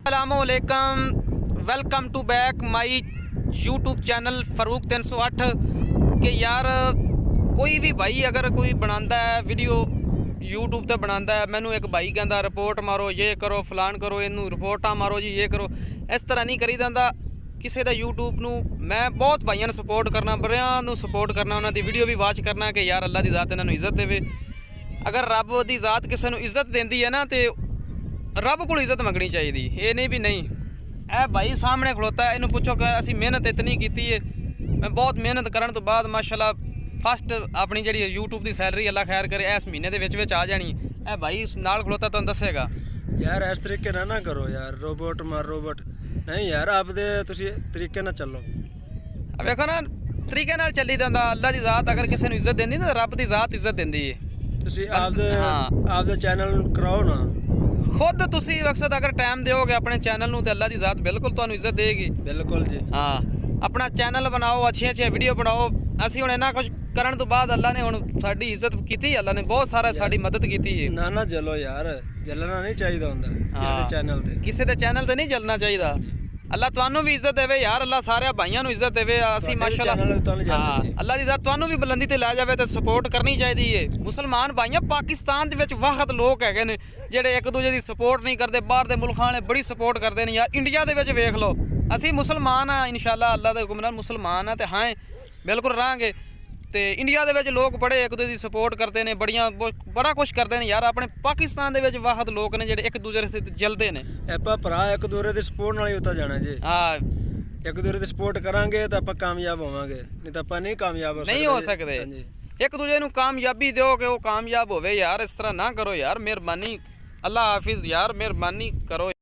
अस्सलामुअलैकुम, welcome to back my YouTube channel Farooq 308। कि यार कोई भी भाई अगर कोई बनाता है वीडियो यूट्यूब ते बनाता है, मैनू एक भाई कहता रिपोर्ट मारो, ये करो, फलान करो, इनू रिपोर्टा मारो जी, ये करो। इस तरह नहीं करी जाता किसी का यूट्यूब नू। मैं बहुत भाइयों ने सपोर्ट करना, बड़ियां सपोर्ट करना, उन्होंने वीडियो भी वाच करना कि यार अल्लाह की ज़ात इन्होंने इज्जत देवे। अगर रब की ज़ात किसी को इज्जत देंदी है ना, तो रब को इज्जत मंगनी चाहिए। ये नहीं भी नहीं ए भाई सामने खड़ोता है, इन्हू पूछो कि असी मेहनत इतनी की है। मैं बहुत मेहनत करने तो बाद माशाल्लाह फस्ट अपनी जी यूट्यूब की सैलरी अल्लाह खैर करे इस महीने के आ जानी। ए भाई नाल खड़ोता तुम दसेगा यार इस तरीके ना करो यार, रोबोट मार रोबोट नहीं यार, आपदे तरीके ना चलो। अब देखो ना तरीके नाल चली जाता। अल्लाह की ज़ात अगर किसी को इज्जत देंदी ना, रब की ज़ात इज्जत देंदी है। आपदे चैनल कराओ ना खुद तुसी मकसद अगर टाइम दोगे अपने चैनल नूं, तो अल्लाह की ज़ात बिल्कुल तुहानू इज्जत देगी। बिल्कुल जी। हाँ, अपना चैनल बनाओ, अच्छी वीडियो बनाओ। असी हुण इन्ना कुछ करन तो बाद अल्लाह ने हुण साडी इज्जत कीती, अल्लाह ने बहुत सारा साडी मदद कीती है। ना जलो यार, जलना नहीं चाहिए होंदा किसी दे चैनल ते नहीं जलना चाहिए। अल्लाह तुहानू भी इज्जत देवे यार, अल्लाह सारे भाइयों नूं इज्जत देवे। असी माशाल्लाह अल्लाह दी ज़ात तुहानू भी बुलंदी ते लै जावे, ते सपोर्ट करनी चाहिए। मुसलमान भाइयों पाकिस्तान दे विच वाहत लोग हैगे ने जेड़े एक दूजे दी सपोर्ट नहीं करते, बाहर दे मुल्खां वाले बड़ी सपोर्ट करते हैं यार। इंडिया दे विच वेख लो, असी मुसलमान हाँ इंशाल्लाह, अल्लाह दे हुक्म नाल मुसलमान हाँ, ते हाँ बिल्कुल रहांगे। तो इंडिया दे विच लोग बड़े एक दूजे की सपोर्ट करते हैं, बड़ा कुछ करते हैं यार। अपने पाकिस्तान दे विच वाहत लोग ने जेडे एक दूसरे से जलते हैं। ਆਪਾਂ ਭਰਾ ਇੱਕ ਦੂਰੇ ਦੀ ਸਪੋਰਟ ਨਾਲ ਹੀ ਉੱਤਾ ਜਾਣਾ ਜੀ। हाँ, ਇੱਕ ਦੂਰੇ ਦੀ ਸਪੋर्ट ਕਰਾਂਗੇ ਤਾਂ ਆਪਾਂ ਕਾਮਯਾਬ ਹੋਵਾਂਗੇ, ਨਹੀਂ ਤਾਂ ਆਪਾਂ ਨਹੀਂ ਕਾਮਯਾਬ ਹੋ ਸਕਦੇ। नहीं हो सकते। एक दूजे नूं कामयाबी दो कि वो कामयाब होवे यार। इस तरह ना करो यार, मेहरबानी। अल्लाह हाफिज़ यार, मेहरबानी करो।